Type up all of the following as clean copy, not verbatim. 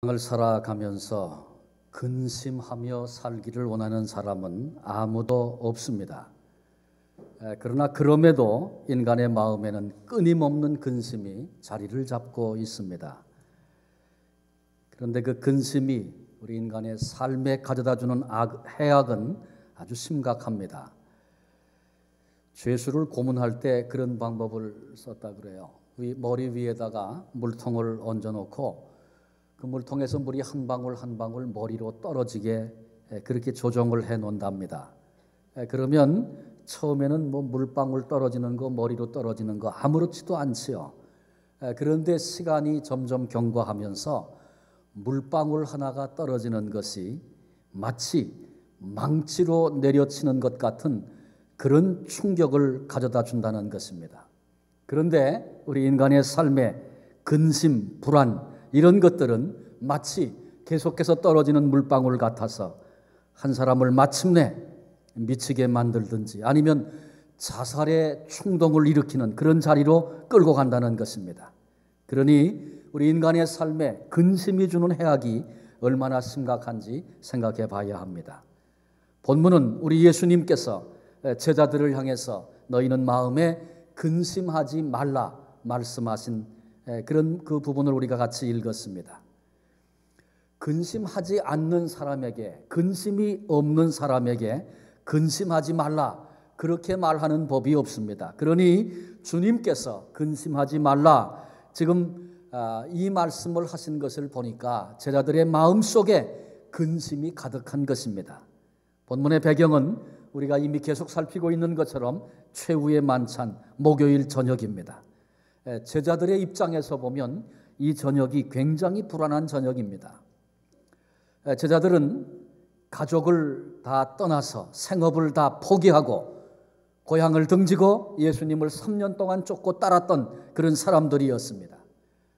세상을 살아가면서 근심하며 살기를 원하는 사람은 아무도 없습니다. 그러나 그럼에도 인간의 마음에는 끊임없는 근심이 자리를 잡고 있습니다. 그런데 그 근심이 우리 인간의 삶에 가져다주는 해악은 아주 심각합니다. 죄수를 고문할 때 그런 방법을 썼다 그래요. 머리 위에다가 물통을 얹어놓고 그 물통에서 물이 한 방울 한 방울 머리로 떨어지게 그렇게 조정을 해 놓는답니다. 그러면 처음에는 물방울 떨어지는 거, 머리로 떨어지는 거 아무렇지도 않지요. 그런데 시간이 점점 경과하면서 물방울 하나가 떨어지는 것이 마치 망치로 내려치는 것 같은 그런 충격을 가져다 준다는 것입니다. 그런데 우리 인간의 삶에 근심, 불안 이런 것들은 마치 계속해서 떨어지는 물방울 같아서 한 사람을 마침내 미치게 만들든지 아니면 자살의 충동을 일으키는 그런 자리로 끌고 간다는 것입니다. 그러니 우리 인간의 삶에 근심이 주는 해악이 얼마나 심각한지 생각해 봐야 합니다. 본문은 우리 예수님께서 제자들을 향해서 너희는 마음에 근심하지 말라 말씀하신 그런 그 부분을 우리가 같이 읽었습니다. 근심하지 않는 사람에게, 근심이 없는 사람에게 근심하지 말라 그렇게 말하는 법이 없습니다. 그러니 주님께서 근심하지 말라 지금 이 말씀을 하신 것을 보니까 제자들의 마음속에 근심이 가득한 것입니다. 본문의 배경은 우리가 이미 계속 살피고 있는 것처럼 최후의 만찬 목요일 저녁입니다. 제자들의 입장에서 보면 이 저녁이 굉장히 불안한 저녁입니다. 제자들은 가족을 다 떠나서 생업을 다 포기하고 고향을 등지고 예수님을 3년 동안 쫓고 따랐던 그런 사람들이었습니다.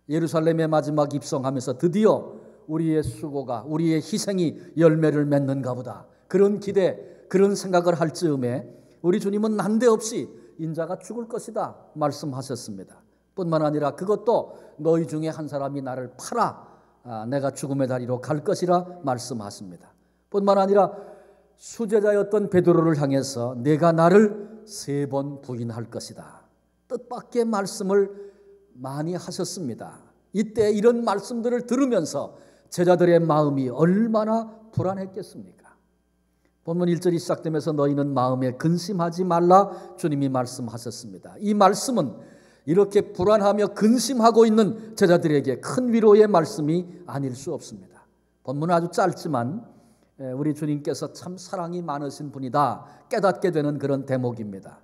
예루살렘에 마지막 입성하면서 드디어 우리의 수고가, 우리의 희생이 열매를 맺는가 보다 그런 기대, 그런 생각을 할 즈음에 우리 주님은 난데없이 인자가 죽을 것이다 말씀하셨습니다. 뿐만 아니라 그것도 너희 중에 한 사람이 나를 팔아 내가 죽음의 다리로 갈 것이라 말씀하십니다. 뿐만 아니라 수제자였던 베드로를 향해서 내가 나를 3번 부인할 것이다. 뜻밖의 말씀을 많이 하셨습니다. 이때 이런 말씀들을 들으면서 제자들의 마음이 얼마나 불안했겠습니까? 본문 1절이 시작되면서 너희는 마음에 근심하지 말라 주님이 말씀하셨습니다. 이 말씀은 이렇게 불안하며 근심하고 있는 제자들에게 큰 위로의 말씀이 아닐 수 없습니다. 본문은 아주 짧지만 우리 주님께서 참 사랑이 많으신 분이다 깨닫게 되는 그런 대목입니다.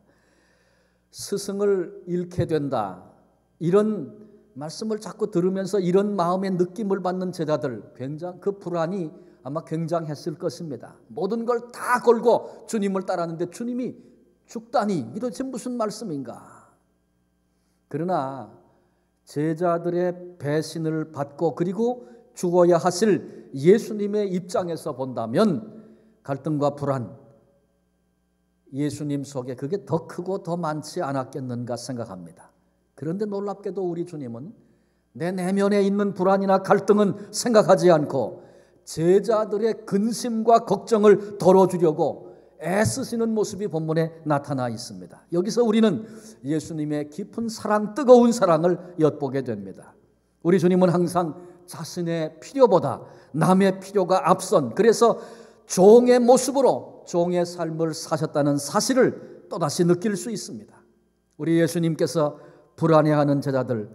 스승을 잃게 된다 이런 말씀을 자꾸 들으면서 이런 마음의 느낌을 받는 제자들 그 불안이 아마 굉장했을 것입니다. 모든 걸 다 걸고 주님을 따랐는데 주님이 죽다니 이게 도대체 무슨 말씀인가? 그러나 제자들의 배신을 받고 그리고 죽어야 하실 예수님의 입장에서 본다면 갈등과 불안, 예수님 속에 그게 더 크고 더 많지 않았겠는가 생각합니다. 그런데 놀랍게도 우리 주님은 내 내면에 있는 불안이나 갈등은 생각하지 않고 제자들의 근심과 걱정을 덜어주려고 애쓰시는 모습이 본문에 나타나 있습니다. 여기서 우리는 예수님의 깊은 사랑, 뜨거운 사랑을 엿보게 됩니다. 우리 주님은 항상 자신의 필요보다 남의 필요가 앞선 그래서 종의 모습으로 종의 삶을 사셨다는 사실을 또다시 느낄 수 있습니다. 우리 예수님께서 불안해하는 제자들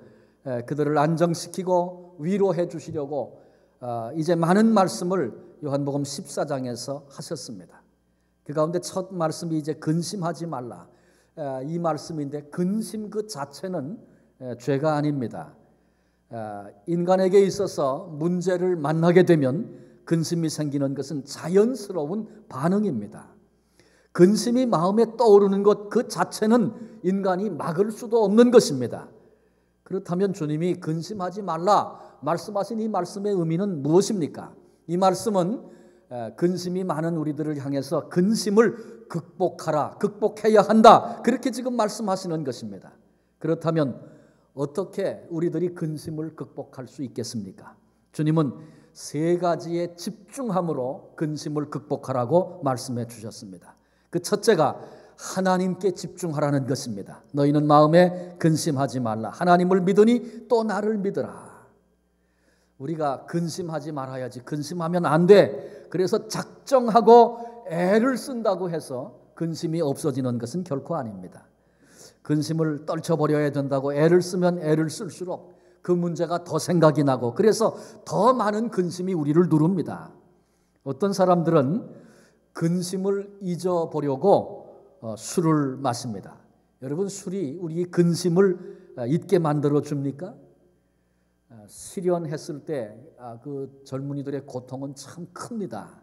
그들을 안정시키고 위로해 주시려고 이제 많은 말씀을 요한복음 14장에서 하셨습니다. 그 가운데 첫 말씀이 이제 근심하지 말라 이 말씀인데 근심 그 자체는 죄가 아닙니다. 인간에게 있어서 문제를 만나게 되면 근심이 생기는 것은 자연스러운 반응입니다. 근심이 마음에 떠오르는 것 그 자체는 인간이 막을 수도 없는 것입니다. 그렇다면 주님이 근심하지 말라 말씀하신 이 말씀의 의미는 무엇입니까? 이 말씀은 근심이 많은 우리들을 향해서 근심을 극복해야 한다 그렇게 지금 말씀하시는 것입니다. 그렇다면 어떻게 우리들이 근심을 극복할 수 있겠습니까? 주님은 세 가지의 집중함으로 근심을 극복하라고 말씀해 주셨습니다. 그 첫째가 하나님께 집중하라는 것입니다. 너희는 마음에 근심하지 말라. 하나님을 믿으니 또 나를 믿으라. 우리가 근심하지 말아야지. 근심하면 안 돼. 그래서 작정하고 애를 쓴다고 해서 근심이 없어지는 것은 결코 아닙니다. 근심을 떨쳐버려야 된다고 애를 쓰면 애를 쓸수록 그 문제가 더 생각이 나고 그래서 더 많은 근심이 우리를 누릅니다. 어떤 사람들은 근심을 잊어보려고 술을 마십니다. 여러분, 술이 우리 근심을 잊게 만들어 줍니까? 실연했을 때 그 젊은이들의 고통은 참 큽니다.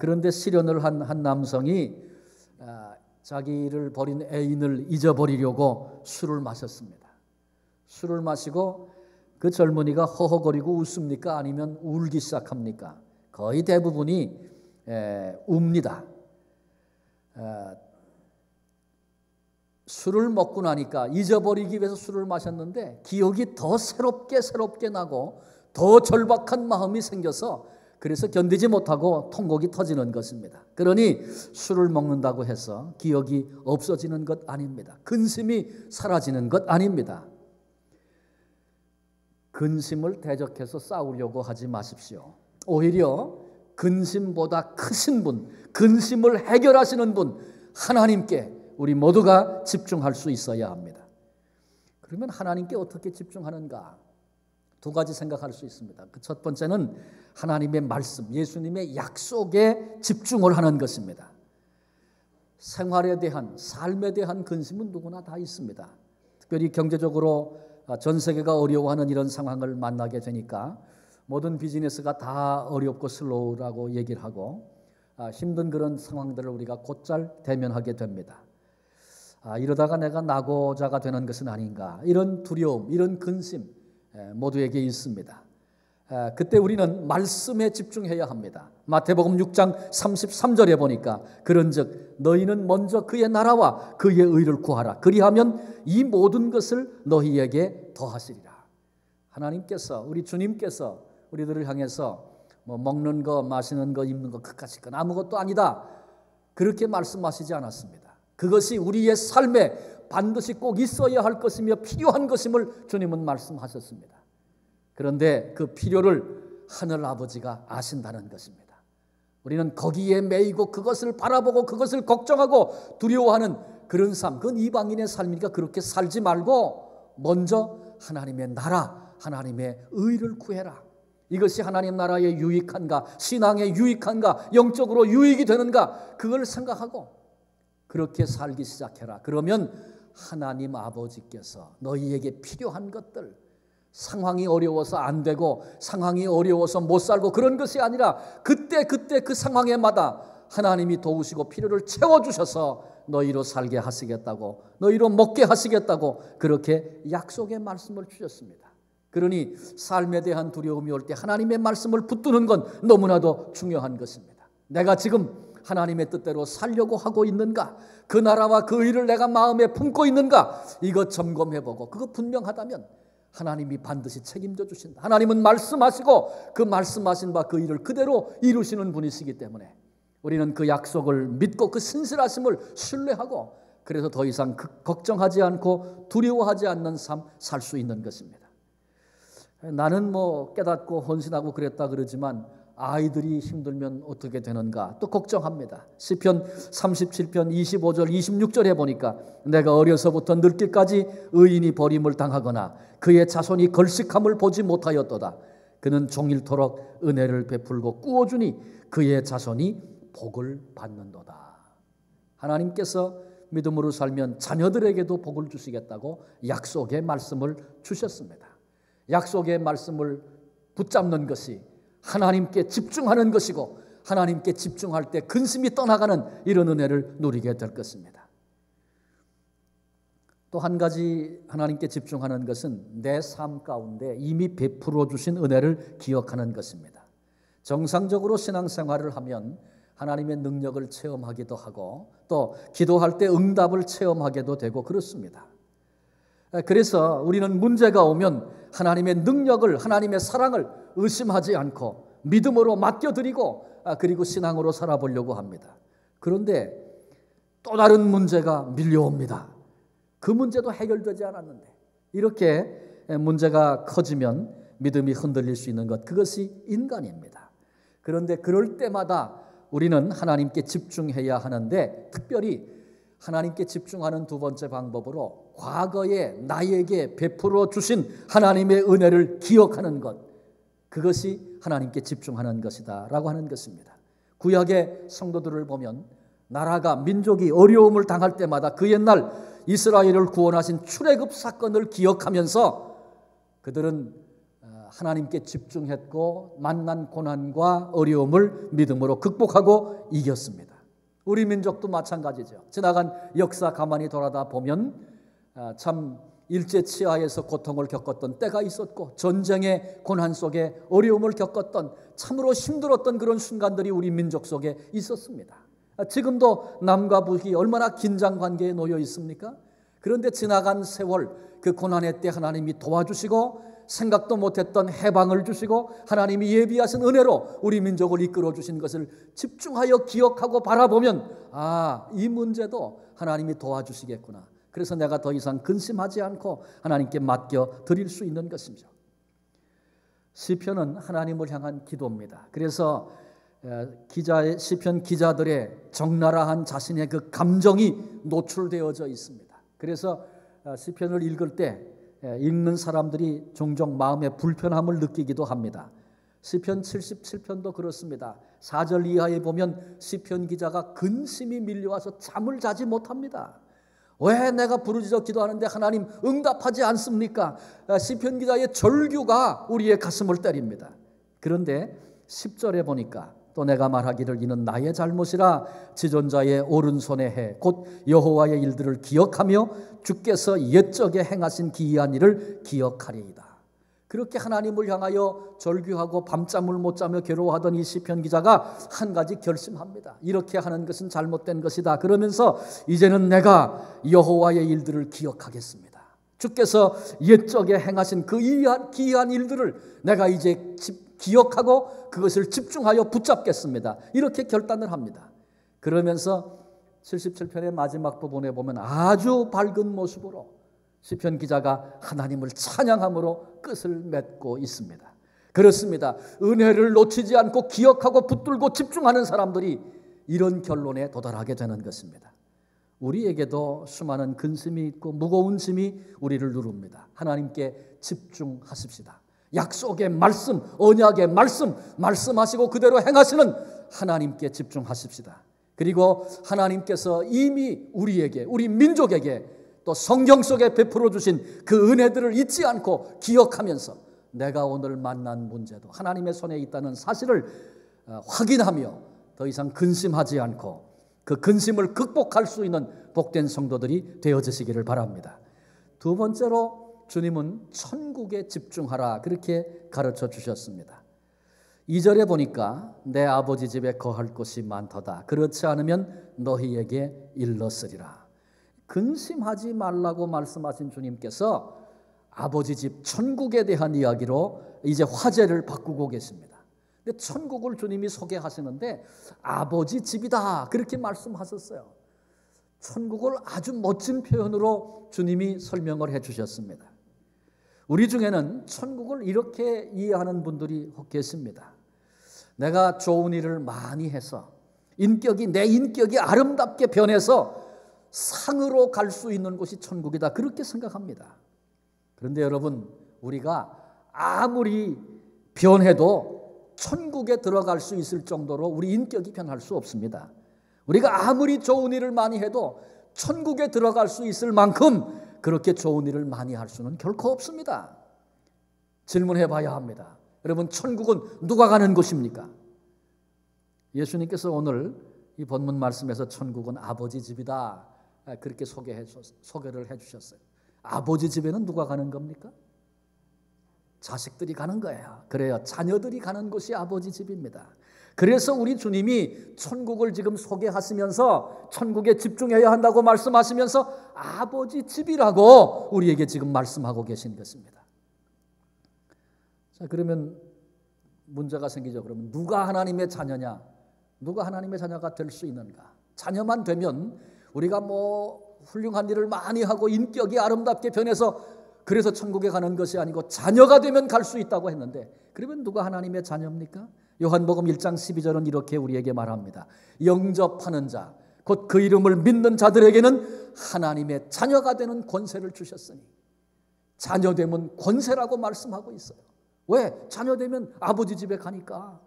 그런데 실연을 한 남성이 자기를 버린 애인을 잊어버리려고 술을 마셨습니다. 술을 마시고 그 젊은이가 허허거리고 웃습니까? 아니면 울기 시작합니까? 거의 대부분이 웁니다. 술을 먹고 나니까 잊어버리기 위해서 술을 마셨는데 기억이 더 새롭게 나고 더 절박한 마음이 생겨서 그래서 견디지 못하고 통곡이 터지는 것입니다. 그러니 술을 먹는다고 해서 기억이 없어지는 것 아닙니다. 근심이 사라지는 것 아닙니다. 근심을 대적해서 싸우려고 하지 마십시오. 오히려 근심보다 크신 분, 근심을 해결하시는 분 하나님께 우리 모두가 집중할 수 있어야 합니다. 그러면 하나님께 어떻게 집중하는가? 두 가지 생각할 수 있습니다. 그 첫 번째는 하나님의 말씀, 예수님의 약속에 집중을 하는 것입니다. 생활에 대한, 삶에 대한 근심은 누구나 다 있습니다. 특별히 경제적으로 전 세계가 어려워하는 이런 상황을 만나게 되니까 모든 비즈니스가 다 어렵고 슬로우라고 얘기를 하고 힘든 그런 상황들을 우리가 곧잘 대면하게 됩니다. 이러다가 내가 낙오자가 되는 것은 아닌가, 이런 두려움, 이런 근심 모두에게 있습니다. 그때 우리는 말씀에 집중해야 합니다. 마태복음 6장 33절에 보니까 그런즉 너희는 먼저 그의 나라와 그의 의를 구하라. 그리하면 이 모든 것을 너희에게 더하시리라. 하나님께서, 우리 주님께서 우리들을 향해서 뭐 먹는 거, 마시는 거, 입는 거, 그까짓 건 아무것도 아니다, 그렇게 말씀하시지 않았습니다. 그것이 우리의 삶에 반드시 꼭 있어야 할 것이며 필요한 것임을 주님은 말씀하셨습니다. 그런데 그 필요를 하늘 아버지가 아신다는 것입니다. 우리는 거기에 매이고 그것을 바라보고 그것을 걱정하고 두려워하는 그런 삶, 그건 이방인의 삶이니까 그렇게 살지 말고 먼저 하나님의 나라, 하나님의 의를 구해라. 이것이 하나님 나라에 유익한가, 신앙에 유익한가, 영적으로 유익이 되는가, 그걸 생각하고 그렇게 살기 시작해라. 그러면 하나님 아버지께서 너희에게 필요한 것들, 상황이 어려워서 안 되고 상황이 어려워서 못 살고 그런 것이 아니라 그때 그 상황에마다 하나님이 도우시고 필요를 채워주셔서 너희로 살게 하시겠다고, 너희로 먹게 하시겠다고 그렇게 약속의 말씀을 주셨습니다. 그러니 삶에 대한 두려움이 올 때 하나님의 말씀을 붙드는 건 너무나도 중요한 것입니다. 내가 지금 하나님의 뜻대로 살려고 하고 있는가? 그 나라와 그 의를 내가 마음에 품고 있는가? 이거 점검해보고 그거 분명하다면 하나님이 반드시 책임져 주신다. 하나님은 말씀하시고 그 말씀하신 바 그 일을 그대로 이루시는 분이시기 때문에 우리는 그 약속을 믿고 그 신실하심을 신뢰하고 그래서 더 이상 걱정하지 않고 두려워하지 않는 삶 살 수 있는 것입니다. 나는 뭐 깨닫고 헌신하고 그랬다 그러지만 아이들이 힘들면 어떻게 되는가 또 걱정합니다. 시편 37편 25절 26절에 보니까 내가 어려서부터 늙기까지 의인이 버림을 당하거나 그의 자손이 걸식함을 보지 못하였도다. 그는 종일토록 은혜를 베풀고 꾸어주니 그의 자손이 복을 받는도다. 하나님께서 믿음으로 살면 자녀들에게도 복을 주시겠다고 약속의 말씀을 주셨습니다. 약속의 말씀을 붙잡는 것이 하나님께 집중하는 것이고 하나님께 집중할 때 근심이 떠나가는 이런 은혜를 누리게 될 것입니다. 또 한 가지 하나님께 집중하는 것은 내 삶 가운데 이미 베풀어 주신 은혜를 기억하는 것입니다. 정상적으로 신앙생활을 하면 하나님의 능력을 체험하기도 하고 또 기도할 때 응답을 체험하게도 되고 그렇습니다. 그래서 우리는 문제가 오면 하나님의 능력을, 하나님의 사랑을 의심하지 않고 믿음으로 맡겨드리고 그리고 신앙으로 살아보려고 합니다. 그런데 또 다른 문제가 밀려옵니다. 그 문제도 해결되지 않았는데 이렇게 문제가 커지면 믿음이 흔들릴 수 있는 것, 그것이 인간입니다. 그런데 그럴 때마다 우리는 하나님께 집중해야 하는데, 특별히 하나님께 집중하는 두 번째 방법으로 과거에 나에게 베풀어 주신 하나님의 은혜를 기억하는 것, 그것이 하나님께 집중하는 것이다 라고 하는 것입니다. 구약의 성도들을 보면 나라가, 민족이 어려움을 당할 때마다 그 옛날 이스라엘을 구원하신 출애굽 사건을 기억하면서 그들은 하나님께 집중했고 만난 고난과 어려움을 믿음으로 극복하고 이겼습니다. 우리 민족도 마찬가지죠. 지나간 역사 가만히 돌아다 보면 참 일제치하에서 고통을 겪었던 때가 있었고, 전쟁의 고난 속에 어려움을 겪었던, 참으로 힘들었던 그런 순간들이 우리 민족 속에 있었습니다. 지금도 남과 북이 얼마나 긴장 관계에 놓여 있습니까? 그런데 지나간 세월, 그 고난의 때 하나님이 도와주시고 생각도 못했던 해방을 주시고 하나님이 예비하신 은혜로 우리 민족을 이끌어 주신 것을 집중하여 기억하고 바라보면, 이 문제도 하나님이 도와주시겠구나. 그래서 내가 더 이상 근심하지 않고 하나님께 맡겨 드릴 수 있는 것입니다. 시편은 하나님을 향한 기도입니다. 그래서 시편 기자들의 적나라한 자신의 그 감정이 노출되어져 있습니다. 그래서 시편을 읽을 때 읽는 사람들이 종종 마음의 불편함을 느끼기도 합니다. 시편 77편도 그렇습니다. 4절 이하에 보면 시편 기자가 근심이 밀려와서 잠을 자지 못합니다. 왜 내가 부르짖어 기도하는데 하나님 응답하지 않습니까? 시편 기자의 절규가 우리의 가슴을 때립니다. 그런데 10절에 보니까 또 내가 말하기를 이는 나의 잘못이라 지존자의 오른손의 해 곧 여호와의 일들을 기억하며 주께서 옛적에 행하신 기이한 일을 기억하리이다. 그렇게 하나님을 향하여 절규하고 밤잠을 못 자며 괴로워하던 이 시편 기자가 한 가지 결심합니다. 이렇게 하는 것은 잘못된 것이다. 그러면서 이제는 내가 여호와의 일들을 기억하겠습니다. 주께서 옛적에 행하신 그 기이한 일들을 내가 이제 기억하고 그것을 집중하여 붙잡겠습니다. 이렇게 결단을 합니다. 그러면서 77편의 마지막 부분에 보면 아주 밝은 모습으로 시편 기자가 하나님을 찬양함으로 끝을 맺고 있습니다. 그렇습니다. 은혜를 놓치지 않고 기억하고 붙들고 집중하는 사람들이 이런 결론에 도달하게 되는 것입니다. 우리에게도 수많은 근심이 있고 무거운 짐이 우리를 누릅니다. 하나님께 집중하십시다. 약속의 말씀, 언약의 말씀, 말씀하시고 그대로 행하시는 하나님께 집중하십시다. 그리고 하나님께서 이미 우리에게, 우리 민족에게 또 성경 속에 베풀어 주신 그 은혜들을 잊지 않고 기억하면서 내가 오늘 만난 문제도 하나님의 손에 있다는 사실을 확인하며 더 이상 근심하지 않고 그 근심을 극복할 수 있는 복된 성도들이 되어지시기를 바랍니다. 두 번째로 주님은 천국에 집중하라 그렇게 가르쳐 주셨습니다. 2절에 보니까 내 아버지 집에 거할 곳이 많도다. 그렇지 않으면 너희에게 일렀으리라. 근심하지 말라고 말씀하신 주님께서 아버지 집 천국에 대한 이야기로 이제 화제를 바꾸고 계십니다. 근데 천국을 주님이 소개하시는데 아버지 집이다 그렇게 말씀하셨어요. 천국을 아주 멋진 표현으로 주님이 설명을 해 주셨습니다. 우리 중에는 천국을 이렇게 이해하는 분들이 계십니다. 내가 좋은 일을 많이 해서 내 인격이 아름답게 변해서 상으로 갈 수 있는 곳이 천국이다 그렇게 생각합니다. 그런데 여러분, 우리가 아무리 변해도 천국에 들어갈 수 있을 정도로 우리 인격이 변할 수 없습니다. 우리가 아무리 좋은 일을 많이 해도 천국에 들어갈 수 있을 만큼 그렇게 좋은 일을 많이 할 수는 결코 없습니다. 질문해 봐야 합니다. 여러분, 천국은 누가 가는 곳입니까? 예수님께서 오늘 이 본문 말씀에서 천국은 아버지 집이다 그렇게 소개를 해 주셨어요. 아버지 집에는 누가 가는 겁니까? 자식들이 가는 거예요. 그래요. 자녀들이 가는 곳이 아버지 집입니다. 그래서 우리 주님이 천국을 지금 소개하시면서 천국에 집중해야 한다고 말씀하시면서 아버지 집이라고 우리에게 지금 말씀하고 계신 것입니다. 자, 그러면 문제가 생기죠. 그러면 누가 하나님의 자녀냐? 누가 하나님의 자녀가 될 수 있는가? 자녀만 되면 우리가 뭐 훌륭한 일을 많이 하고 인격이 아름답게 변해서 그래서 천국에 가는 것이 아니고 자녀가 되면 갈 수 있다고 했는데, 그러면 누가 하나님의 자녀입니까? 요한복음 1장 12절은 이렇게 우리에게 말합니다. 영접하는 자, 곧 그 이름을 믿는 자들에게는 하나님의 자녀가 되는 권세를 주셨으니. 자녀되면 권세라고 말씀하고 있어요. 왜? 자녀되면 아버지 집에 가니까.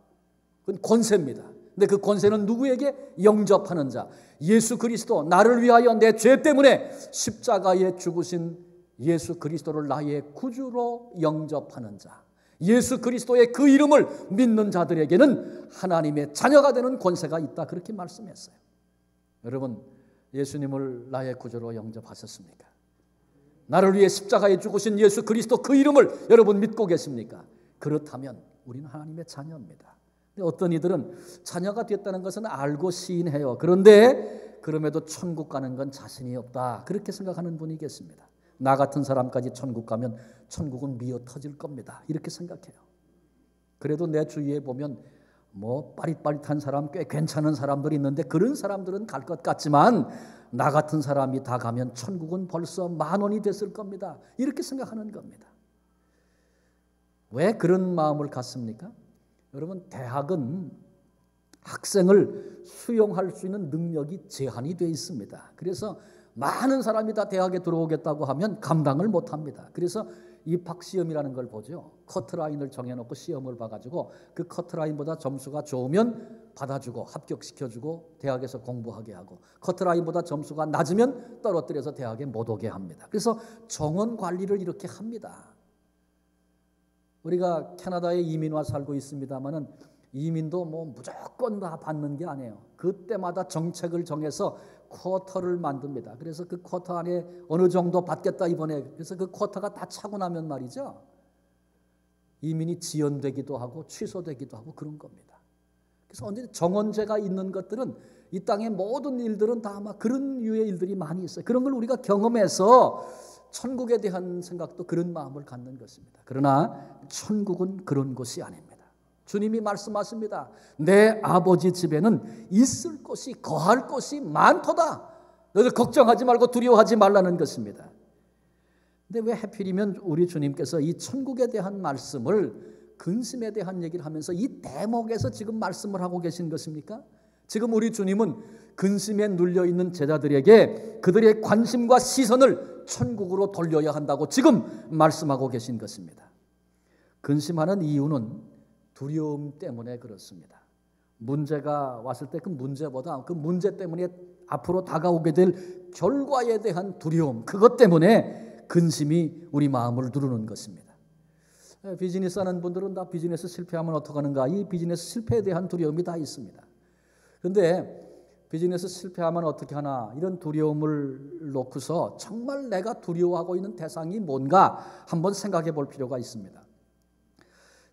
그건 권세입니다. 근데 그 권세는 누구에게? 영접하는 자. 예수 그리스도, 나를 위하여 내 죄 때문에 십자가에 죽으신 예수 그리스도를 나의 구주로 영접하는 자. 예수 그리스도의 그 이름을 믿는 자들에게는 하나님의 자녀가 되는 권세가 있다. 그렇게 말씀했어요. 여러분, 예수님을 나의 구주로 영접하셨습니까? 나를 위해 십자가에 죽으신 예수 그리스도 그 이름을 여러분 믿고 계십니까? 그렇다면 우리는 하나님의 자녀입니다. 어떤 이들은 자녀가 됐다는 것은 알고 시인해요. 그런데 그럼에도 천국 가는 건 자신이 없다. 그렇게 생각하는 분이 계십니다. 나 같은 사람까지 천국 가면 천국은 미어 터질 겁니다. 이렇게 생각해요. 그래도 내 주위에 보면 뭐 빠릿빠릿한 사람, 꽤 괜찮은 사람들이 있는데 그런 사람들은 갈 것 같지만 나 같은 사람이 다 가면 천국은 벌써 10,000원이 됐을 겁니다. 이렇게 생각하는 겁니다. 왜 그런 마음을 갖습니까? 여러분, 대학은 학생을 수용할 수 있는 능력이 제한이 되어 있습니다. 그래서 많은 사람이 다 대학에 들어오겠다고 하면 감당을 못합니다. 그래서 입학시험이라는 걸 보죠. 커트라인을 정해놓고 시험을 봐가지고 그 커트라인보다 점수가 좋으면 받아주고 합격시켜주고 대학에서 공부하게 하고, 커트라인보다 점수가 낮으면 떨어뜨려서 대학에 못 오게 합니다. 그래서 정원 관리를 이렇게 합니다. 우리가 캐나다에 이민 와 살고 있습니다만은 이민도 뭐 무조건 다 받는 게 아니에요. 그때마다 정책을 정해서 쿼터를 만듭니다. 그래서 그 쿼터 안에 어느 정도 받겠다 이번에. 그래서 그 쿼터가 다 차고 나면 말이죠, 이민이 지연되기도 하고 취소되기도 하고 그런 겁니다. 그래서 언제 정원제가 있는 것들은 이 땅의 모든 일들은 다 아마 그런 유의 일들이 많이 있어요. 그런 걸 우리가 경험해서 천국에 대한 생각도 그런 마음을 갖는 것입니다. 그러나 천국은 그런 곳이 아닙니다. 주님이 말씀하십니다. 내 아버지 집에는 있을 곳이, 거할 곳이 많도다. 너희들 걱정하지 말고 두려워하지 말라는 것입니다. 근데 왜 하필이면 우리 주님께서 이 천국에 대한 말씀을, 근심에 대한 얘기를 하면서 이 대목에서 지금 말씀을 하고 계신 것입니까? 지금 우리 주님은 근심에 눌려있는 제자들에게 그들의 관심과 시선을 천국으로 돌려야 한다고 지금 말씀하고 계신 것입니다. 근심하는 이유는 두려움 때문에 그렇습니다. 문제가 왔을 때 그 문제보다 그 문제 때문에 앞으로 다가오게 될 결과에 대한 두려움, 그것 때문에 근심이 우리 마음을 누르는 것입니다. 비즈니스 하는 분들은 다 비즈니스 실패하면 어떡하는가, 이 비즈니스 실패에 대한 두려움이 다 있습니다. 그런데 비즈니스 실패하면 어떻게 하나, 이런 두려움을 놓고서 정말 내가 두려워하고 있는 대상이 뭔가 한번 생각해 볼 필요가 있습니다.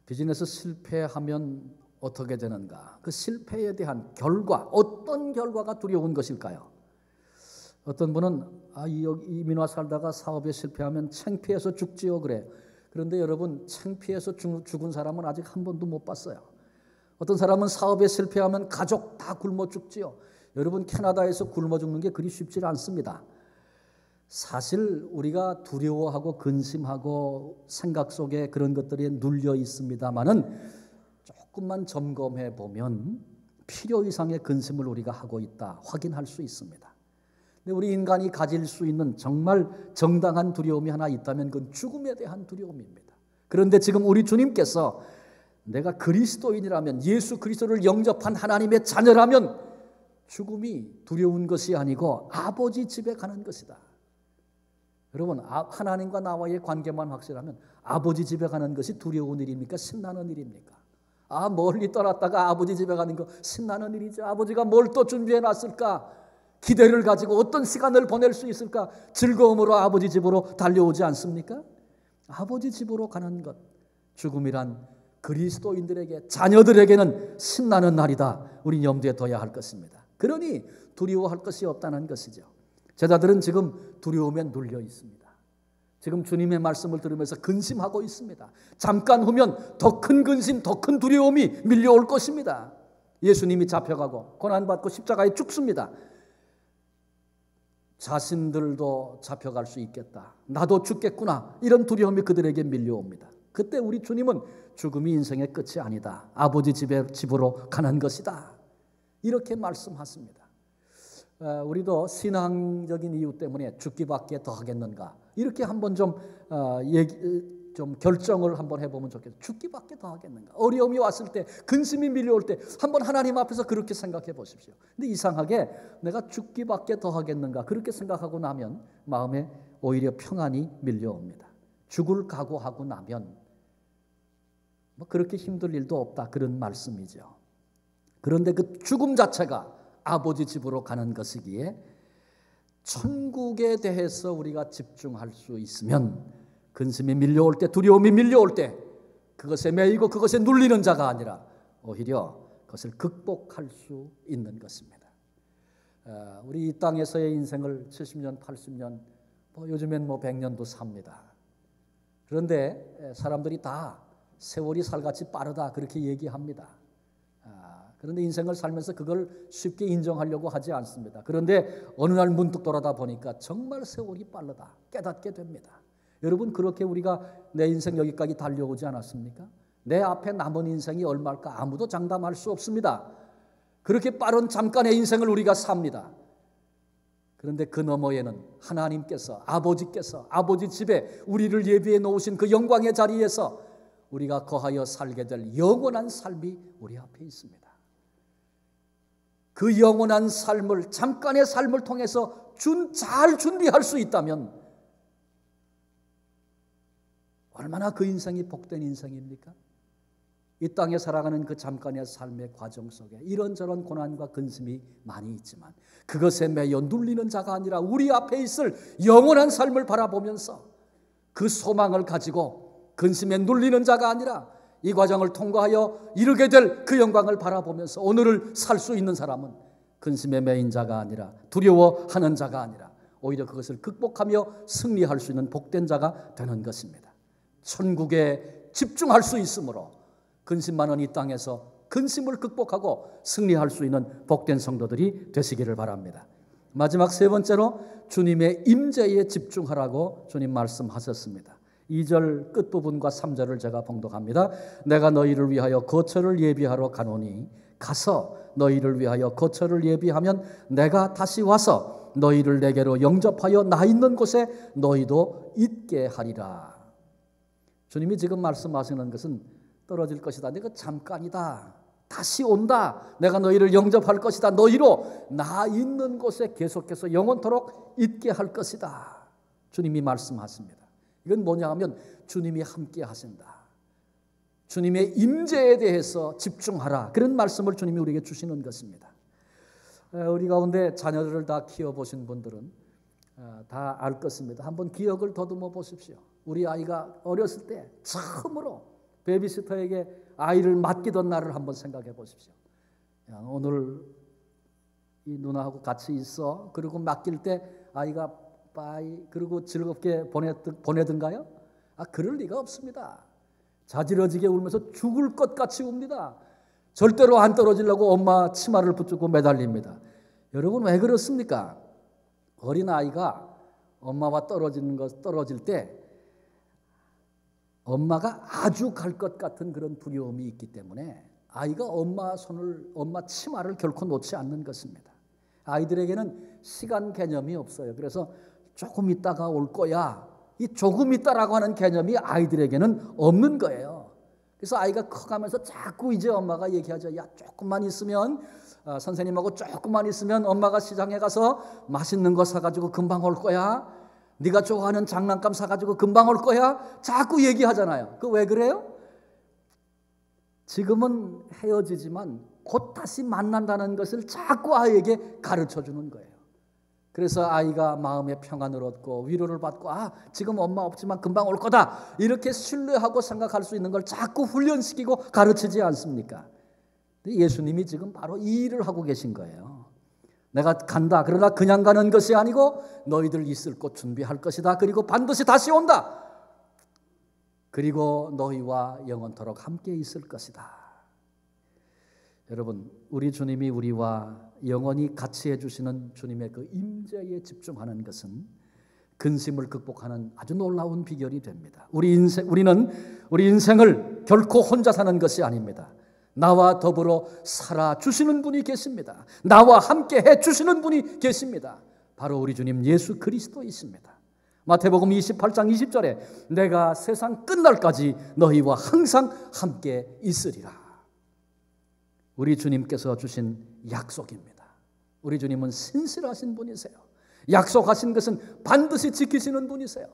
비즈니스 실패하면 어떻게 되는가? 그 실패에 대한 결과, 어떤 결과가 두려운 것일까요? 어떤 분은 이민 와 살다가 사업에 실패하면 창피해서 죽지요 그래. 그런데 여러분, 창피해서 죽은 사람은 아직 한 번도 못 봤어요. 어떤 사람은 사업에 실패하면 가족 다 굶어 죽지요. 여러분, 캐나다에서 굶어 죽는 게 그리 쉽지 않습니다. 사실 우리가 두려워하고 근심하고 생각 속에 그런 것들이 눌려 있습니다만은 조금만 점검해 보면 필요 이상의 근심을 우리가 하고 있다 확인할 수 있습니다. 근데 우리 인간이 가질 수 있는 정말 정당한 두려움이 하나 있다면 그건 죽음에 대한 두려움입니다. 그런데 지금 우리 주님께서 내가 그리스도인이라면, 예수 그리스도를 영접한 하나님의 자녀라면 죽음이 두려운 것이 아니고 아버지 집에 가는 것이다. 여러분, 하나님과 나와의 관계만 확실하면 아버지 집에 가는 것이 두려운 일입니까? 신나는 일입니까? 멀리 떠났다가 아버지 집에 가는 거 신나는 일이죠. 아버지가 뭘 또 준비해 놨을까? 기대를 가지고 어떤 시간을 보낼 수 있을까? 즐거움으로 아버지 집으로 달려오지 않습니까? 아버지 집으로 가는 것, 죽음이란 그리스도인들에게, 자녀들에게는 신나는 날이다. 우리 염두에 둬야 할 것입니다. 그러니 두려워할 것이 없다는 것이죠. 제자들은 지금 두려움에 눌려 있습니다. 지금 주님의 말씀을 들으면서 근심하고 있습니다. 잠깐 후면 더 큰 근심, 더 큰 두려움이 밀려올 것입니다. 예수님이 잡혀가고 고난받고 십자가에 죽습니다. 자신들도 잡혀갈 수 있겠다. 나도 죽겠구나. 이런 두려움이 그들에게 밀려옵니다. 그때 우리 주님은 죽음이 인생의 끝이 아니다. 아버지 집으로 가는 것이다. 이렇게 말씀하십니다. 우리도 신앙적인 이유 때문에 죽기밖에 더 하겠는가? 이렇게 한번 좀 결정을 한번 해보면 좋겠어요. 죽기밖에 더 하겠는가? 어려움이 왔을 때, 근심이 밀려올 때 한번 하나님 앞에서 그렇게 생각해 보십시오. 근데 이상하게 내가 죽기밖에 더 하겠는가? 그렇게 생각하고 나면 마음에 오히려 평안이 밀려옵니다. 죽을 각오하고 나면 뭐 그렇게 힘들 일도 없다. 그런 말씀이죠. 그런데 그 죽음 자체가 아버지 집으로 가는 것이기에 천국에 대해서 우리가 집중할 수 있으면 근심이 밀려올 때, 두려움이 밀려올 때 그것에 매이고 그것에 눌리는 자가 아니라 오히려 그것을 극복할 수 있는 것입니다. 우리 이 땅에서의 인생을 70년, 80년, 요즘엔 100년도 삽니다. 그런데 사람들이 다 세월이 살같이 빠르다 그렇게 얘기합니다. 그런데 인생을 살면서 그걸 쉽게 인정하려고 하지 않습니다. 그런데 어느 날 문득 돌아다 보니까 정말 세월이 빠르다 깨닫게 됩니다. 여러분, 그렇게 우리가 내 인생 여기까지 달려오지 않았습니까? 내 앞에 남은 인생이 얼마일까 아무도 장담할 수 없습니다. 그렇게 빠른 잠깐의 인생을 우리가 삽니다. 그런데 그 너머에는 하나님께서, 아버지께서 아버지 집에 우리를 예비해 놓으신 그 영광의 자리에서 우리가 거하여 살게 될 영원한 삶이 우리 앞에 있습니다. 그 영원한 삶을, 잠깐의 삶을 통해서 잘 준비할 수 있다면 얼마나 그 인생이 복된 인생입니까? 이 땅에 살아가는 그 잠깐의 삶의 과정 속에 이런저런 고난과 근심이 많이 있지만 그것에 매여 눌리는 자가 아니라 우리 앞에 있을 영원한 삶을 바라보면서 그 소망을 가지고 근심에 눌리는 자가 아니라 이 과정을 통과하여 이루게 될 그 영광을 바라보면서 오늘을 살 수 있는 사람은 근심에 매인 자가 아니라, 두려워하는 자가 아니라 오히려 그것을 극복하며 승리할 수 있는 복된 자가 되는 것입니다. 천국에 집중할 수 있으므로 근심 많은 이 땅에서 근심을 극복하고 승리할 수 있는 복된 성도들이 되시기를 바랍니다. 마지막 세 번째로 주님의 임재에 집중하라고 주님 말씀하셨습니다. 2절 끝부분과 3절을 제가 봉독합니다. 내가 너희를 위하여 거처를 예비하러 가노니 가서 너희를 위하여 거처를 예비하면 내가 다시 와서 너희를 내게로 영접하여 나 있는 곳에 너희도 있게 하리라. 주님이 지금 말씀하시는 것은 떨어질 것이다. 내가 잠깐이다. 다시 온다. 내가 너희를 영접할 것이다. 너희로 나 있는 곳에 계속해서 영원토록 있게 할 것이다. 주님이 말씀하십니다. 이건 뭐냐 하면 주님이 함께 하신다. 주님의 임재에 대해서 집중하라. 그런 말씀을 주님이 우리에게 주시는 것입니다. 우리 가운데 자녀들을 다 키워보신 분들은 다 알 것입니다. 한번 기억을 더듬어 보십시오. 우리 아이가 어렸을 때 처음으로 베이비시터에게 아이를 맡기던 날을 한번 생각해 보십시오. 야, 오늘 이 누나하고 같이 있어. 그리고 맡길 때 아이가 빠이 그리고 즐겁게 보내든가요? 그럴 리가 없습니다. 자지러지게 울면서 죽을 것 같이 웁니다. 절대로 안 떨어지려고 엄마 치마를 붙들고 매달립니다. 여러분, 왜 그렇습니까? 어린아이가 엄마와 떨어질 때 엄마가 아주 갈 것 같은 그런 두려움이 있기 때문에 아이가 엄마 치마를 결코 놓지 않는 것입니다. 아이들에게는 시간 개념이 없어요. 그래서 조금 있다가 올 거야. 이 조금 있다라고 하는 개념이 아이들에게는 없는 거예요. 그래서 아이가 커가면서 자꾸 이제 엄마가 얘기하죠. 야, 조금만 있으면 선생님하고 조금만 있으면 엄마가 시장에 가서 맛있는 거 사가지고 금방 올 거야. 네가 좋아하는 장난감 사가지고 금방 올 거야. 자꾸 얘기하잖아요. 그 왜 그래요? 지금은 헤어지지만 곧 다시 만난다는 것을 자꾸 아이에게 가르쳐 주는 거예요. 그래서 아이가 마음의 평안을 얻고 위로를 받고 지금 엄마 없지만 금방 올 거다 이렇게 신뢰하고 생각할 수 있는 걸 자꾸 훈련시키고 가르치지 않습니까? 예수님이 지금 바로 이 일을 하고 계신 거예요. 내가 간다. 그러나 그냥 가는 것이 아니고 너희들 있을 곳 준비할 것이다. 그리고 반드시 다시 온다. 그리고 너희와 영원토록 함께 있을 것이다. 여러분, 우리 주님이 우리와 영원히 같이 해주시는 주님의 그 임재에 집중하는 것은 근심을 극복하는 아주 놀라운 비결이 됩니다. 우리는 우리 인생을 결코 혼자 사는 것이 아닙니다. 나와 더불어 살아주시는 분이 계십니다. 나와 함께 해주시는 분이 계십니다. 바로 우리 주님 예수 그리스도이십니다. 마태복음 28장 20절에 내가 세상 끝날까지 너희와 항상 함께 있으리라. 우리 주님께서 주신 약속입니다. 우리 주님은 신실하신 분이세요. 약속하신 것은 반드시 지키시는 분이세요.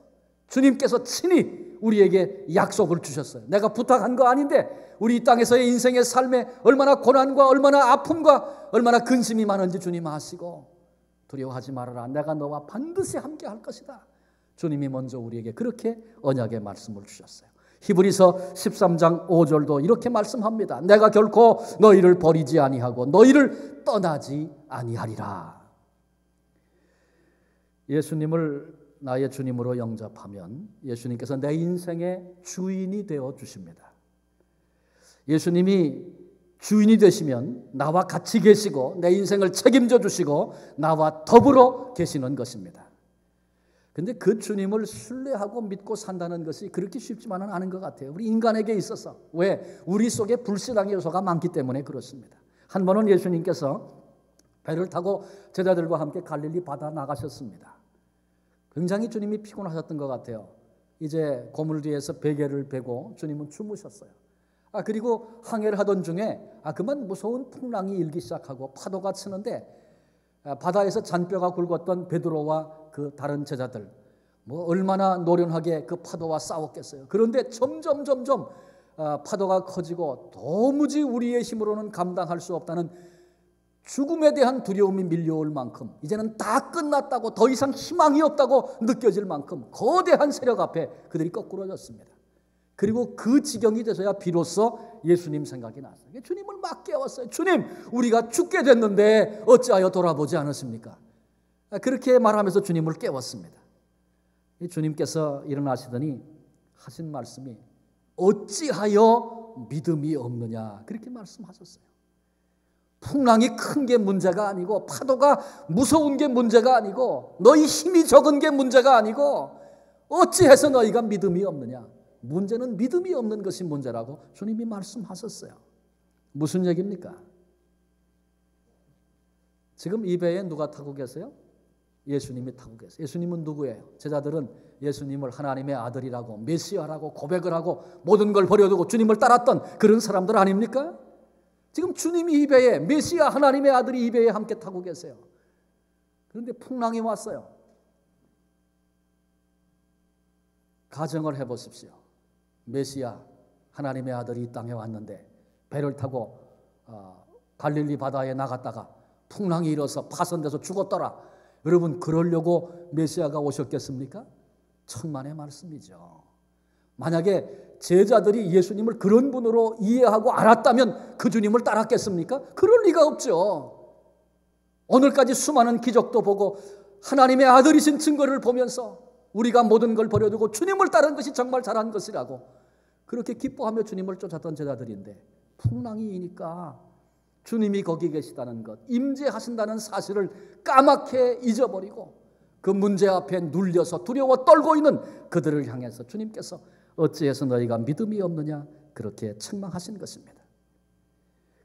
주님께서 친히 우리에게 약속을 주셨어요. 내가 부탁한 거 아닌데 우리 이 땅에서의 인생의 삶에 얼마나 고난과 얼마나 아픔과 얼마나 근심이 많은지 주님 아시고 두려워하지 말아라. 내가 너와 반드시 함께 할 것이다. 주님이 먼저 우리에게 그렇게 언약의 말씀을 주셨어요. 히브리서 13장 5절도 이렇게 말씀합니다. 내가 결코 너희를 버리지 아니하고 너희를 떠나지 아니하리라. 예수님을 나의 주님으로 영접하면 예수님께서 내 인생의 주인이 되어 주십니다. 예수님이 주인이 되시면 나와 같이 계시고 내 인생을 책임져 주시고 나와 더불어 계시는 것입니다. 그런데 그 주님을 신뢰하고 믿고 산다는 것이 그렇게 쉽지만은 않은 것 같아요. 우리 인간에게 있어서. 왜? 우리 속에 불신앙의 요소가 많기 때문에 그렇습니다. 한 번은 예수님께서 배를 타고 제자들과 함께 갈릴리 바다 나가셨습니다. 굉장히 주님이 피곤하셨던 것 같아요. 이제 고물 뒤에서 베개를 베고 주님은 주무셨어요. 그리고 항해를 하던 중에 그만 무서운 풍랑이 일기 시작하고 파도가 치는데 바다에서 잔뼈가 굵었던 베드로와 그 다른 제자들 얼마나 노련하게 그 파도와 싸웠겠어요. 그런데 점점 파도가 커지고 도무지 우리의 힘으로는 감당할 수 없다는 죽음에 대한 두려움이 밀려올 만큼 이제는 다 끝났다고 더 이상 희망이 없다고 느껴질 만큼 거대한 세력 앞에 그들이 거꾸러졌습니다. 그리고 그 지경이 돼서야 비로소 예수님 생각이 났어요. 주님을 막 깨웠어요. 주님, 우리가 죽게 됐는데 어찌하여 돌아보지 않으십니까? 그렇게 말하면서 주님을 깨웠습니다. 주님께서 일어나시더니 하신 말씀이 어찌하여 믿음이 없느냐 그렇게 말씀하셨어요. 풍랑이 큰 게 문제가 아니고 파도가 무서운 게 문제가 아니고 너희 힘이 적은 게 문제가 아니고 어찌해서 너희가 믿음이 없느냐. 문제는 믿음이 없는 것이 문제라고 주님이 말씀하셨어요. 무슨 얘기입니까? 지금 이 배에 누가 타고 계세요? 예수님이 타고 계세요. 예수님은 누구예요? 제자들은 예수님을 하나님의 아들이라고 메시아라고 고백을 하고 모든 걸 버려두고 주님을 따랐던 그런 사람들 아닙니까? 지금 주님이 이 배에 메시아 하나님의 아들이 이 배에 함께 타고 계세요. 그런데 풍랑이 왔어요. 가정을 해보십시오. 메시아 하나님의 아들이 이 땅에 왔는데 배를 타고 갈릴리 바다에 나갔다가 풍랑이 일어서 파손돼서 죽었더라. 여러분 그러려고 메시아가 오셨겠습니까? 천만의 말씀이죠. 만약에 제자들이 예수님을 그런 분으로 이해하고 알았다면 그 주님을 따랐겠습니까? 그럴 리가 없죠. 오늘까지 수많은 기적도 보고 하나님의 아들이신 증거를 보면서 우리가 모든 걸 버려두고 주님을 따른 것이 정말 잘한 것이라고 그렇게 기뻐하며 주님을 쫓았던 제자들인데 풍랑이 이니까 주님이 거기 계시다는 것, 임재하신다는 사실을 까맣게 잊어버리고 그 문제 앞에 눌려서 두려워 떨고 있는 그들을 향해서 주님께서 어찌해서 너희가 믿음이 없느냐 그렇게 책망하신 것입니다.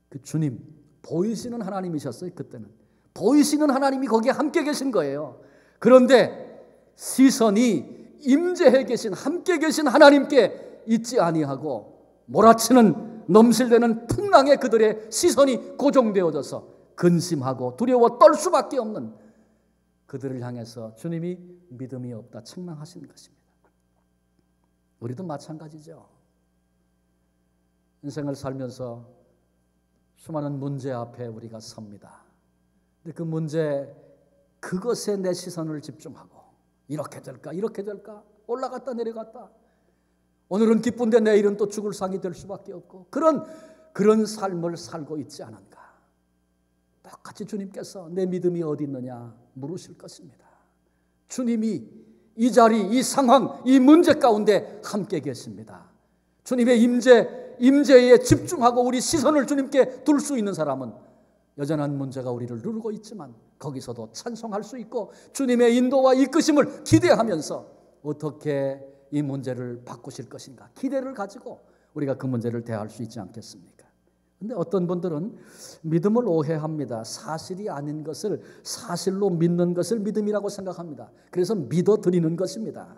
그 주님 보이시는 하나님이셨어요. 그때는 보이시는 하나님이 거기에 함께 계신 거예요. 그런데 시선이 임재해 계신 함께 계신 하나님께 있지 아니하고 몰아치는 넘실대는 풍랑에 그들의 시선이 고정되어져서 근심하고 두려워 떨 수밖에 없는 그들을 향해서 주님이 믿음이 없다 책망하신 것입니다. 우리도 마찬가지죠. 인생을 살면서 수많은 문제 앞에 우리가 섭니다. 근데 그 문제 그것에 내 시선을 집중하고 이렇게 될까 이렇게 될까 올라갔다 내려갔다 오늘은 기쁜데 내일은 또 죽을 상이 될 수밖에 없고 그런 삶을 살고 있지 않은가. 똑같이 주님께서 내 믿음이 어디 있느냐 물으실 것입니다. 주님이 이 자리, 이 상황, 이 문제 가운데 함께 계십니다. 주님의 임재에 집중하고 우리 시선을 주님께 둘 수 있는 사람은 여전한 문제가 우리를 누르고 있지만 거기서도 찬송할 수 있고 주님의 인도와 이끄심을 기대하면서 어떻게 이 문제를 바꾸실 것인가 기대를 가지고 우리가 그 문제를 대할 수 있지 않겠습니까? 그런데 어떤 분들은 믿음을 오해합니다. 사실이 아닌 것을 사실로 믿는 것을 믿음이라고 생각합니다. 그래서 믿어드리는 것입니다.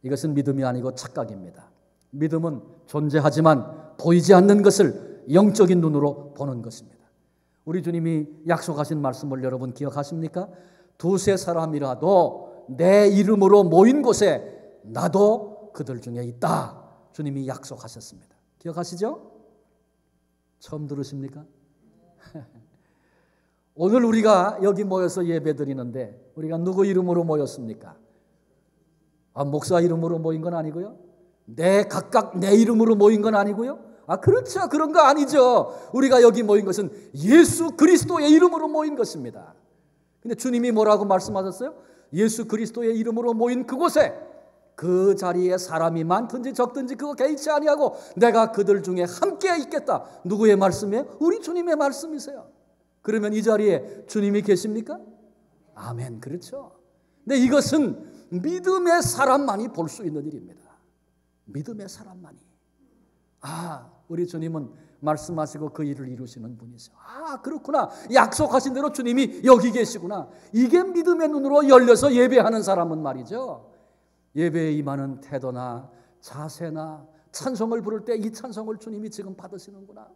이것은 믿음이 아니고 착각입니다. 믿음은 존재하지만 보이지 않는 것을 영적인 눈으로 보는 것입니다. 우리 주님이 약속하신 말씀을 여러분 기억하십니까? 두세 사람이라도 내 이름으로 모인 곳에 나도 그들 중에 있다. 주님이 약속하셨습니다. 기억하시죠? 처음 들으십니까? 오늘 우리가 여기 모여서 예배 드리는데 우리가 누구 이름으로 모였습니까? 목사 이름으로 모인 건 아니고요. 각각 내 이름으로 모인 건 아니고요. 그렇죠. 그런 거 아니죠. 우리가 여기 모인 것은 예수 그리스도의 이름으로 모인 것입니다. 근데 주님이 뭐라고 말씀하셨어요? 예수 그리스도의 이름으로 모인 그곳에 그 자리에 사람이 많든지 적든지 그거 개의치 아니하고 내가 그들 중에 함께 있겠다. 누구의 말씀이에요? 우리 주님의 말씀이세요. 그러면 이 자리에 주님이 계십니까? 아멘. 그렇죠. 근데 이것은 믿음의 사람만이 볼 수 있는 일입니다. 믿음의 사람만이. 우리 주님은 말씀하시고 그 일을 이루시는 분이세요. 그렇구나. 약속하신 대로 주님이 여기 계시구나. 이게 믿음의 눈으로 열려서 예배하는 사람은 말이죠. 예배에 임하는 태도나 자세나 찬송을 부를 때 이 찬송을 주님이 지금 받으시는구나.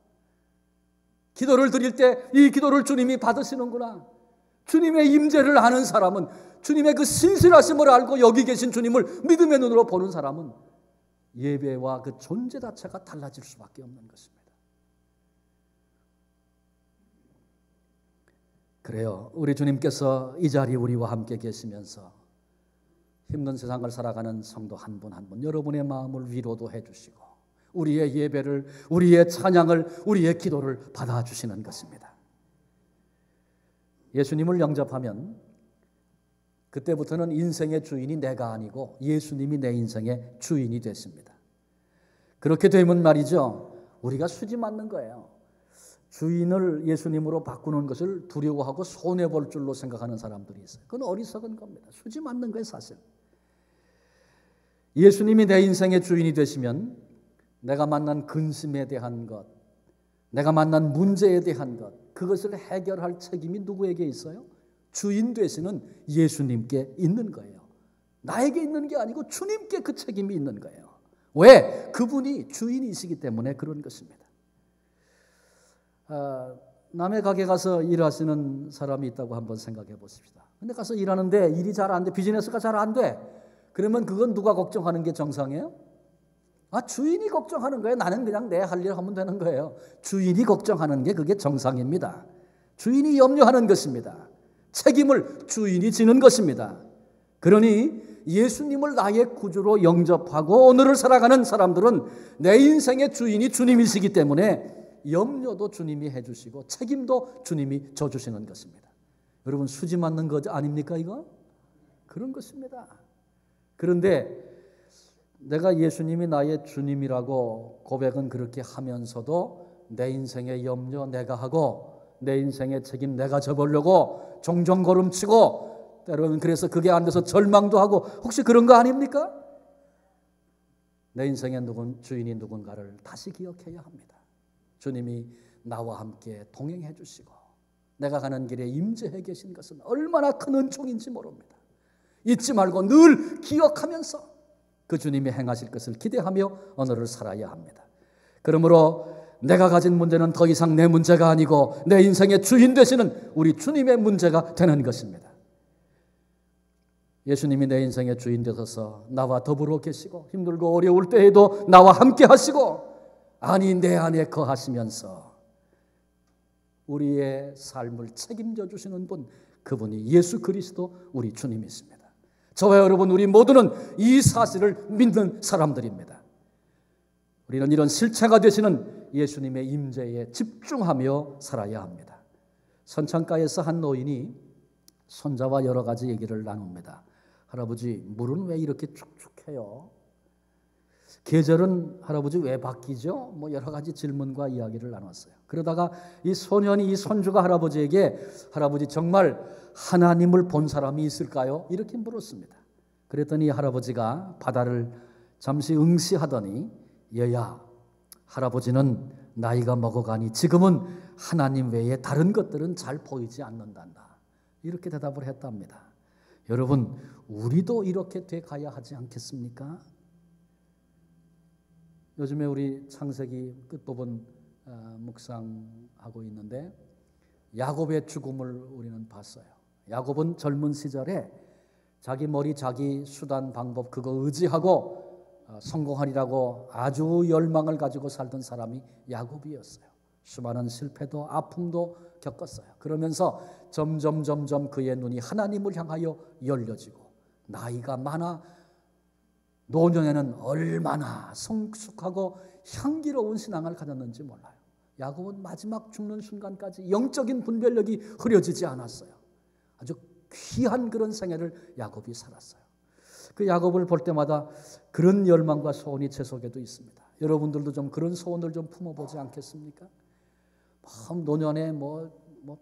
기도를 드릴 때 이 기도를 주님이 받으시는구나. 주님의 임재를 아는 사람은 주님의 그 신실하심을 알고 여기 계신 주님을 믿음의 눈으로 보는 사람은 예배와 그 존재 자체가 달라질 수밖에 없는 것입니다. 그래요. 우리 주님께서 이 자리에 우리와 함께 계시면서 힘든 세상을 살아가는 성도 한 분 한 분 여러분의 마음을 위로도 해주시고 우리의 예배를, 우리의 찬양을, 우리의 기도를 받아주시는 것입니다. 예수님을 영접하면 그때부터는 인생의 주인이 내가 아니고 예수님이 내 인생의 주인이 됐습니다. 그렇게 되면 말이죠. 우리가 수지 맞는 거예요. 주인을 예수님으로 바꾸는 것을 두려워하고 손해볼 줄로 생각하는 사람들이 있어요. 그건 어리석은 겁니다. 수지 맞는 거예요, 사실. 예수님이 내 인생의 주인이 되시면 내가 만난 근심에 대한 것, 내가 만난 문제에 대한 것, 그것을 해결할 책임이 누구에게 있어요? 주인 되시는 예수님께 있는 거예요. 나에게 있는 게 아니고 주님께 그 책임이 있는 거예요. 왜? 그분이 주인이시기 때문에 그런 것입니다. 남의 가게 가서 일하시는 사람이 있다고 한번 생각해 보십시다. 근데 가서 일하는데 일이 잘 안 돼, 비즈니스가 잘 안 돼. 그러면 그건 누가 걱정하는 게 정상이에요? 주인이 걱정하는 거예요. 나는 그냥 내 할 일 하면 되는 거예요. 주인이 걱정하는 게 그게 정상입니다. 주인이 염려하는 것입니다. 책임을 주인이 지는 것입니다. 그러니 예수님을 나의 구주로 영접하고 오늘을 살아가는 사람들은 내 인생의 주인이 주님이시기 때문에 염려도 주님이 해주시고 책임도 주님이 져주시는 것입니다. 여러분 수지 맞는 거 아닙니까 이거? 그런 것입니다. 그런데 내가 예수님이 나의 주님이라고 고백은 그렇게 하면서도 내 인생의 염려 내가 하고 내 인생의 책임 내가 져보려고 종종 걸음치고 때로는 그래서 그게 안 돼서 절망도 하고 혹시 그런 거 아닙니까? 내 인생의 주인이 누군가를 다시 기억해야 합니다. 주님이 나와 함께 동행해 주시고 내가 가는 길에 임재해 계신 것은 얼마나 큰 은총인지 모릅니다. 잊지 말고 늘 기억하면서 그 주님이 행하실 것을 기대하며 오늘을 살아야 합니다. 그러므로 내가 가진 문제는 더 이상 내 문제가 아니고 내 인생의 주인 되시는 우리 주님의 문제가 되는 것입니다. 예수님이 내 인생의 주인 되셔서 나와 더불어 계시고 힘들고 어려울 때에도 나와 함께 하시고 아니 내 안에 거하시면서 우리의 삶을 책임져 주시는 분, 그분이 예수 그리스도 우리 주님이십니다. 저와 여러분 우리 모두는 이 사실을 믿는 사람들입니다. 우리는 이런 실체가 되시는 예수님의 임재에 집중하며 살아야 합니다. 선창가에서 한 노인이 손자와 여러 가지 얘기를 나눕니다. 할아버지, 물은 왜 이렇게 축축해요? 계절은 할아버지 왜 바뀌죠? 뭐 여러 가지 질문과 이야기를 나눴어요. 그러다가 이 소년이 이 손주가 할아버지에게 할아버지 정말 하나님을 본 사람이 있을까요? 이렇게 물었습니다. 그랬더니 할아버지가 바다를 잠시 응시하더니 얘야, 할아버지는 나이가 먹어가니 지금은 하나님 외에 다른 것들은 잘 보이지 않는단다. 이렇게 대답을 했답니다. 여러분, 우리도 이렇게 돼 가야 하지 않겠습니까? 요즘에 우리 창세기 끝부분 묵상하고 있는데 야곱의 죽음을 우리는 봤어요. 야곱은 젊은 시절에 자기 머리, 자기 수단, 방법 그거 의지하고 성공하리라고 아주 열망을 가지고 살던 사람이 야곱이었어요. 수많은 실패도 아픔도 겪었어요. 그러면서 점점 그의 눈이 하나님을 향하여 열려지고 나이가 많아 노년에는 얼마나 성숙하고 향기로운 신앙을 가졌는지 몰라요. 야곱은 마지막 죽는 순간까지 영적인 분별력이 흐려지지 않았어요. 아주 귀한 그런 생애를 야곱이 살았어요. 그 야곱을 볼 때마다 그런 열망과 소원이 제 속에도 있습니다. 여러분들도 좀 그런 소원을 좀 품어보지 않겠습니까? 노년에 뭐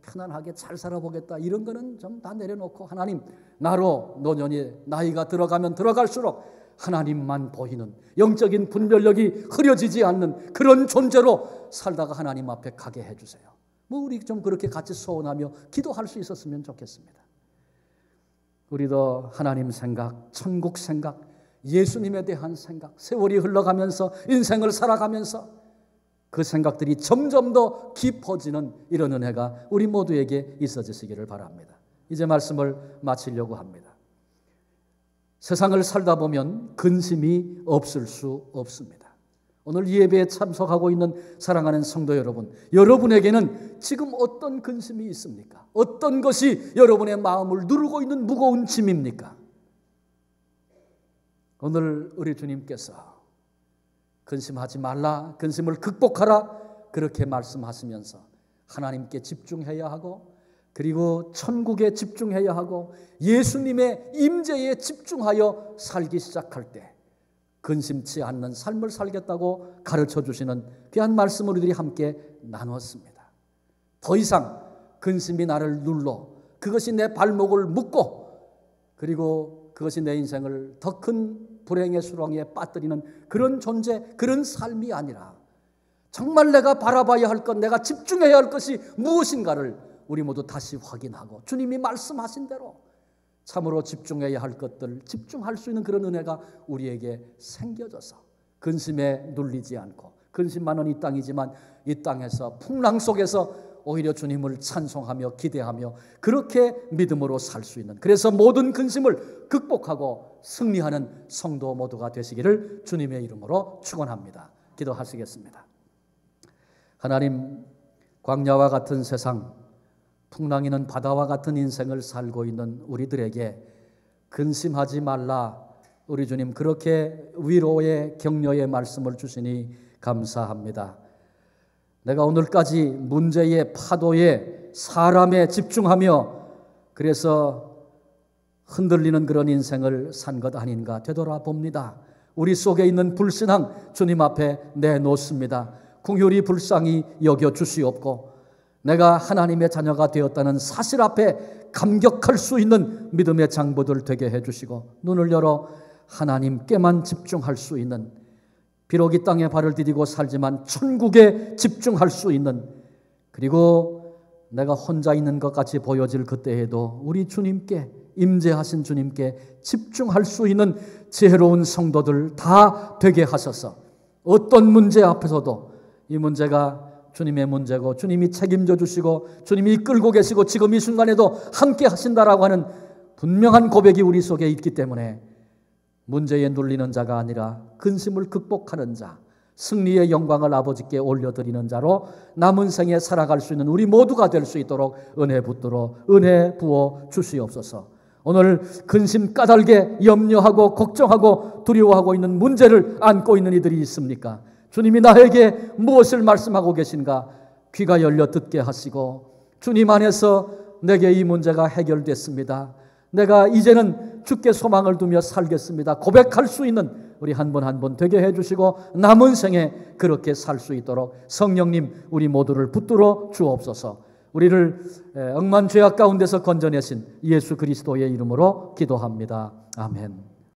편안하게 잘 살아보겠다 이런 거는 좀 다 내려놓고 하나님, 나로 노년이 나이가 들어가면 들어갈수록 하나님만 보이는 영적인 분별력이 흐려지지 않는 그런 존재로 살다가 하나님 앞에 가게 해주세요. 우리 좀 그렇게 같이 소원하며 기도할 수 있었으면 좋겠습니다. 우리도 하나님 생각, 천국 생각, 예수님에 대한 생각, 세월이 흘러가면서 인생을 살아가면서 그 생각들이 점점 더 깊어지는 이런 은혜가 우리 모두에게 있어지시기를 바랍니다. 이제 말씀을 마치려고 합니다. 세상을 살다 보면 근심이 없을 수 없습니다. 오늘 이 예배에 참석하고 있는 사랑하는 성도 여러분, 여러분에게는 지금 어떤 근심이 있습니까? 어떤 것이 여러분의 마음을 누르고 있는 무거운 짐입니까? 오늘 우리 주님께서 근심하지 말라, 근심을 극복하라 그렇게 말씀하시면서 하나님께 집중해야 하고 그리고 천국에 집중해야 하고 예수님의 임재에 집중하여 살기 시작할 때 근심치 않는 삶을 살겠다고 가르쳐 주시는 귀한 말씀을 우리들이 함께 나눴습니다. 더 이상 근심이 나를 눌러 그것이 내 발목을 묶고 그리고 그것이 내 인생을 더 큰 불행의 수렁에 빠뜨리는 그런 존재, 그런 삶이 아니라 정말 내가 바라봐야 할 것, 내가 집중해야 할 것이 무엇인가를 우리 모두 다시 확인하고 주님이 말씀하신 대로 참으로 집중해야 할 것들 집중할 수 있는 그런 은혜가 우리에게 생겨져서 근심에 눌리지 않고 근심만은 이 땅이지만 이 땅에서 풍랑 속에서 오히려 주님을 찬송하며 기대하며 그렇게 믿음으로 살 수 있는, 그래서 모든 근심을 극복하고 승리하는 성도 모두가 되시기를 주님의 이름으로 축원합니다. 기도하시겠습니다. 하나님, 광야와 같은 세상, 풍랑이는 바다와 같은 인생을 살고 있는 우리들에게 근심하지 말라, 우리 주님 그렇게 위로의 격려의 말씀을 주시니 감사합니다. 내가 오늘까지 문제의 파도에 사람에 집중하며 그래서 흔들리는 그런 인생을 산 것 아닌가 되돌아봅니다. 우리 속에 있는 불신앙 주님 앞에 내놓습니다. 긍휼히 불쌍히 여겨주시옵고 내가 하나님의 자녀가 되었다는 사실 앞에 감격할 수 있는 믿음의 장부들 되게 해주시고 눈을 열어 하나님께만 집중할 수 있는, 비록 이 땅에 발을 디디고 살지만 천국에 집중할 수 있는, 그리고 내가 혼자 있는 것 같이 보여질 그때에도 우리 주님께, 임재하신 주님께 집중할 수 있는 지혜로운 성도들 다 되게 하셔서 어떤 문제 앞에서도 이 문제가 주님의 문제고 주님이 책임져 주시고 주님이 이끌고 계시고 지금 이 순간에도 함께 하신다라고 하는 분명한 고백이 우리 속에 있기 때문에 문제에 눌리는 자가 아니라 근심을 극복하는 자, 승리의 영광을 아버지께 올려드리는 자로 남은 생에 살아갈 수 있는 우리 모두가 될 수 있도록 은혜 부어 주시옵소서. 오늘 근심 까닭에 염려하고 걱정하고 두려워하고 있는 문제를 안고 있는 이들이 있습니까? 주님이 나에게 무엇을 말씀하고 계신가? 귀가 열려 듣게 하시고, 주님 안에서 내게 이 문제가 해결됐습니다, 내가 이제는 주께 소망을 두며 살겠습니다, 고백할 수 있는 우리 한 분 한 분 되게 해주시고, 남은 생에 그렇게 살 수 있도록 성령님 우리 모두를 붙들어 주옵소서. 우리를 억만 죄악 가운데서 건져내신 예수 그리스도의 이름으로 기도합니다. 아멘.